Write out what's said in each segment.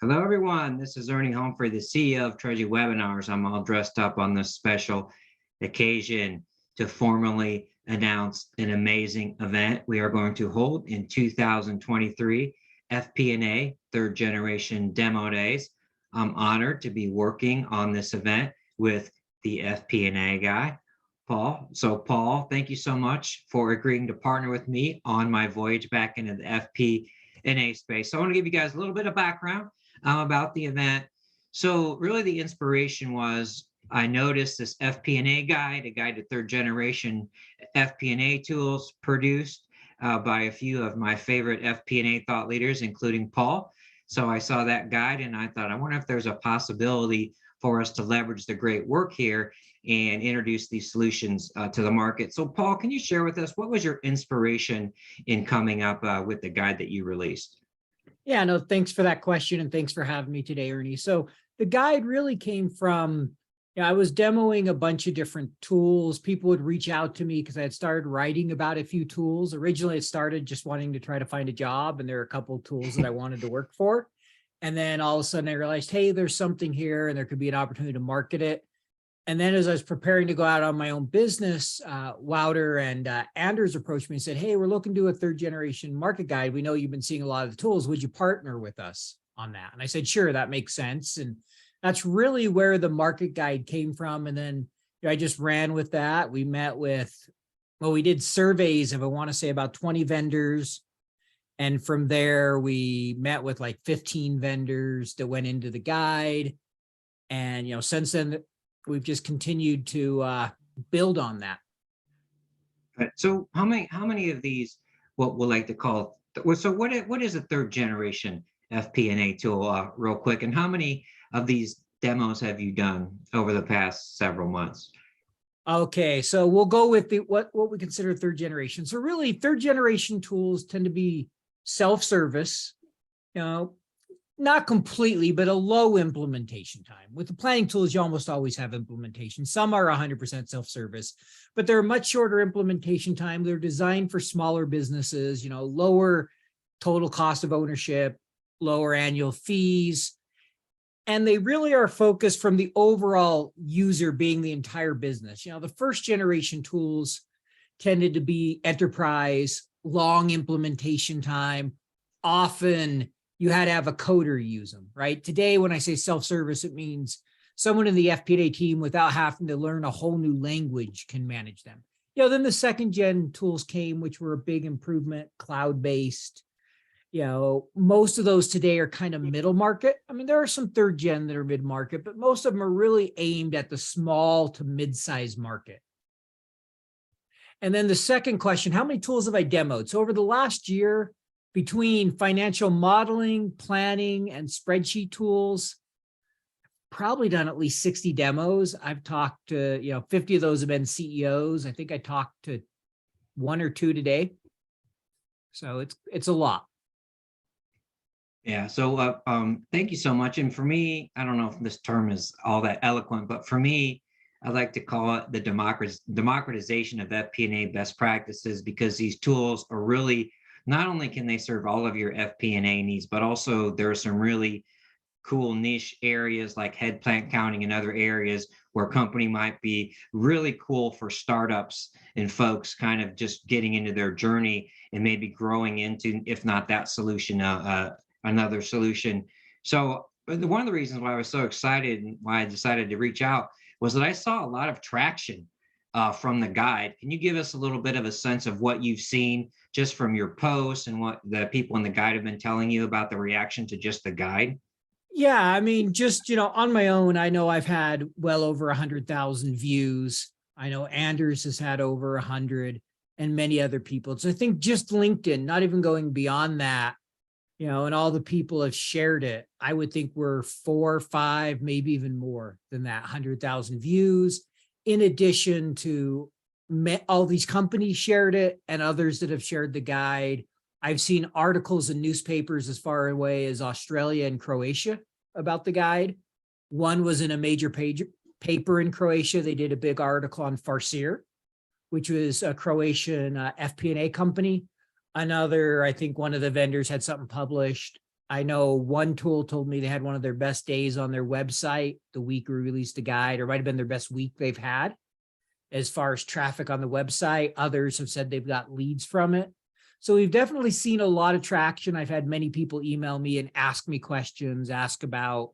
Hello, everyone. This is Ernie Humphrey, the CEO of Treasury Webinars. I'm all dressed up on this special occasion to formally announce an amazing event we are going to hold in 2023, FP&A, Third Generation Demo Days. I'm honored to be working on this event with the FP&A guy, Paul. So, Paul, thank you so much for agreeing to partner with me on my voyage back into the FP&A space. So I want to give you guys a little bit of background about the event. So really the inspiration was I noticed this FP&A guide, a guide to third generation FP&A tools produced by a few of my favorite FP&A thought leaders, including Paul. So I saw that guide and I thought, I wonder if there's a possibility for us to leverage the great work here and introduce these solutions to the market. So Paul, can you share with us, what was your inspiration in coming up with the guide that you released? Yeah, no, thanks for that question and thanks for having me today, Ernie. So the guide really came from, I was demoing a bunch of different tools. People would reach out to me because I had started writing about a few tools. Originally, it started just wanting to try to find a job, and there are a couple of tools that I wanted to work for. And then all of a sudden I realized, hey, there's something here and there could be an opportunity to market it. And then as I was preparing to go out on my own business, Wouter and Anders approached me and said, hey, we're looking to do a third generation market guide. We know you've been seeing a lot of the tools. Would you partner with us on that? And I said, sure, that makes sense. And that's really where the market guide came from. And then I just ran with that. We met with, we did surveys of, I want to say about 20 vendors. And from there, we met with like 15 vendors that went into the guide. And, since then, we've just continued to build on that. So how many of these, what we'll like to call, so what is a third generation FP&A tool, real quick, and how many of these demos have you done over the past several months? Okay, so we'll go with what we consider third generation. So really, third generation tools tend to be self-service, not completely, but a low implementation time. With the planning tools, you almost always have implementation. Some are 100% self-service, but they're much shorter implementation time. They're designed for smaller businesses, lower total cost of ownership, lower annual fees. And they really are focused from the overall user being the entire business. The first generation tools tended to be enterprise, long implementation time. Often you had to have a coder use them, right? Today, when I say self-service, it means someone in the FP&A team without having to learn a whole new language can manage them. Then the second gen tools came, which were a big improvement, cloud-based. Most of those today are kind of middle market. I mean, there are some third gen that are mid-market, but most of them are really aimed at the small to mid-size market. And then the second question, how many tools have I demoed? So over the last year, between financial modeling, planning, and spreadsheet tools, probably done at least 60 demos. I've talked to, 50 of those have been CEOs. I think I talked to 1 or 2 today. So it's a lot. Yeah. So thank you so much. And for me, I don't know if this term is all that eloquent, but for me, I like to call it the democratization of FP&A best practices, because these tools are really, not only can they serve all of your FP&A needs, but also there are some really cool niche areas like head plant counting and other areas where a company might be really cool for startups and folks kind of just getting into their journey and maybe growing into, if not that solution, another solution. So one of the reasons why I was so excited and why I decided to reach out was that I saw a lot of traction from the guide. Can you give us a little bit of a sense of what you've seen just from your posts and what the people in the guide have been telling you about the reaction to just the guide? Yeah, I mean, just, on my own, I know I've had well over 100,000 views. I know Anders has had over 100 and many other people. So I think just LinkedIn, not even going beyond that, and all the people have shared it. I would think we're 4 or 5, maybe even more than that, 100,000 views. In addition to all these companies shared it and others that have shared the guide. I've seen articles in newspapers as far away as Australia and Croatia about the guide. One was in a major paper in Croatia. They did a big article on Farseer, which was a Croatian FP&A company. Another, I think one of the vendors had something published. I know one tool told me they had one of their best days on their website the week we released a guide, or might have been their best week they've had as far as traffic on the website. Others have said they've got leads from it. So we've definitely seen a lot of traction. I've had many people email me and ask me questions, ask about,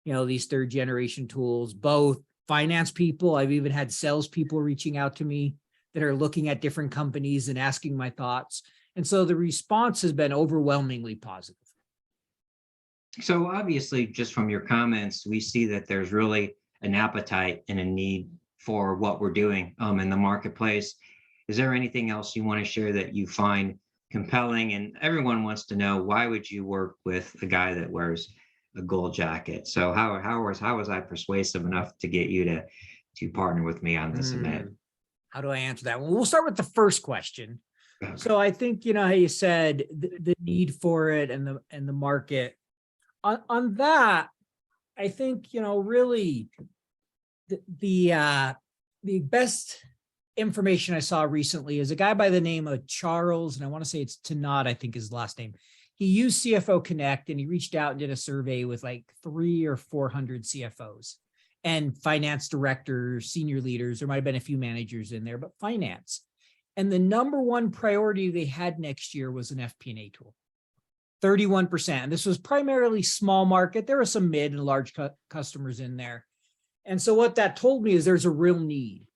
these third generation tools, both finance people. I've even had salespeople reaching out to me that are looking at different companies and asking my thoughts. And so the response has been overwhelmingly positive. So obviously, just from your comments, we see that there's really an appetite and a need for what we're doing in the marketplace. Is there anything else you want to share that you find compelling? And everyone wants to know, why would you work with a guy that wears a gold jacket? So how was I persuasive enough to get you to partner with me on this event? How do I answer that? Well, we'll start with the first question. Okay. So I think, how you said the need for it and the market. On that, I think, really the best information I saw recently is a guy by the name of Charles, and I want to say it's Tanat, I think his last name. He used CFO Connect, and he reached out and did a survey with like 300 or 400 CFOs and finance directors, senior leaders. There might have been a few managers in there, but finance. And the number one priority they had next year was an FP&A tool. 31%. And this was primarily small market. There were some mid and large customers in there. And so what that told me is there's a real need.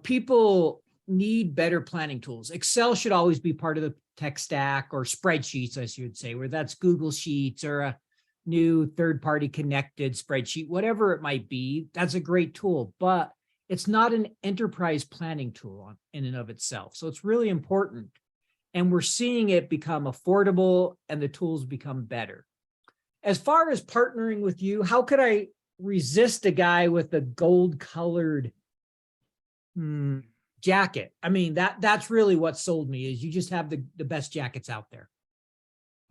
People need better planning tools. Excel should always be part of the tech stack, or spreadsheets, as you would say, where that's Google Sheets or a new third-party connected spreadsheet, whatever it might be. That's a great tool, but it's not an enterprise planning tool in and of itself. So it's really important. And we're seeing it become affordable and the tools become better. As far as partnering with you, how could I resist a guy with a gold colored jacket? I mean, that's really what sold me, is you just have the best jackets out there.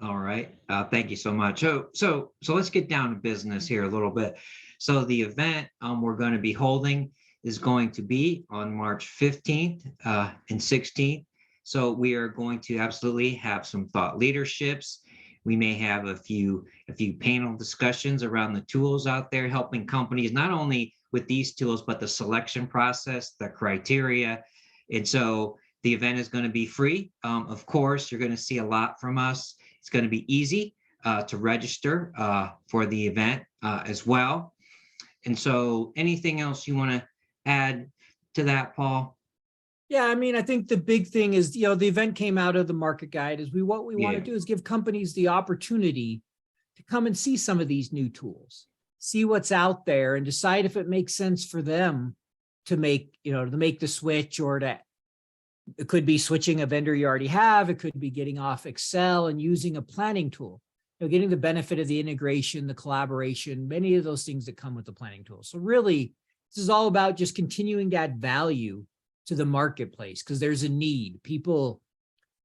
All right. Thank you so much. So let's get down to business here a little bit. So the event we're going to be holding is going to be on March 15th and 16th. So we are going to absolutely have some thought leaderships. We may have a few panel discussions around the tools out there, helping companies not only with these tools, but the selection process, the criteria. And so the event is going to be free. Of course, you're going to see a lot from us. It's going to be easy to register for the event as well. And so anything else you want to add to that, Paul? Yeah, I mean, I think the big thing is, the event came out of the market guide. What we want to do is give companies the opportunity to come and see some of these new tools, see what's out there, and decide if it makes sense for them to make the switch, or it could be switching a vendor you already have. It could be getting off Excel and using a planning tool, getting the benefit of the integration, the collaboration, many of those things that come with the planning tool. So really, this is all about just continuing to add value to the marketplace, because there's a need. People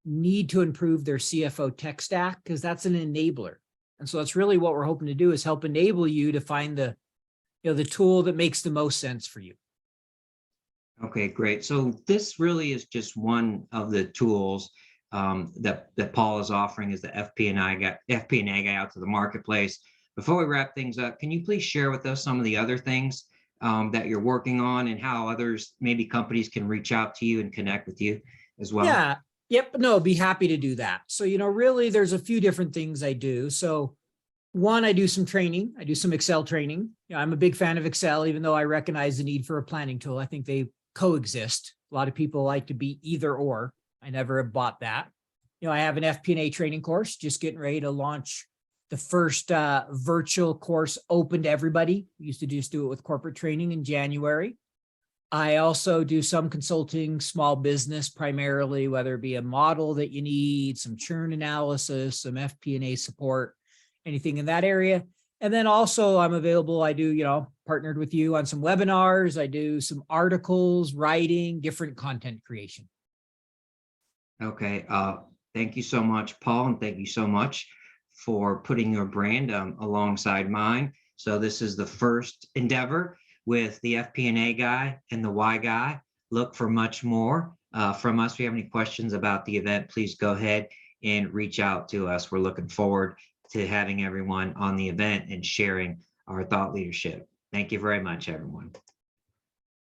need to improve their CFO tech stack, because that's an enabler. And so that's really what we're hoping to do, is help enable you to find the tool that makes the most sense for you. Okay, great. So this really is just one of the tools that Paul is offering, is the FP&A guy out to the marketplace. Before we wrap things up, can you please share with us some of the other things that you're working on, and how others, maybe companies, can reach out to you and connect with you as well? Yeah. Yep. No, be happy to do that. So, really there's a few different things I do. So one, I do some training. I do some Excel training. I'm a big fan of Excel, even though I recognize the need for a planning tool. I think they coexist. A lot of people like to be either or. I never have bought that. I have an FP&A training course, just getting ready to launch the first virtual course open to everybody. We used to just do it with corporate training in January. I also do some consulting, small business primarily, whether it be a model that you need, some churn analysis, some FP&A support, anything in that area. And then also I'm available. I do, partnered with you on some webinars. I do some articles, writing, different content creation. Okay. Thank you so much, Paul. And thank you so much for putting your brand alongside mine. So this is the first endeavor with the FP&A guy and the Y guy. Look for much more from us. If you have any questions about the event, please go ahead and reach out to us. We're looking forward to having everyone on the event and sharing our thought leadership. Thank you very much, everyone.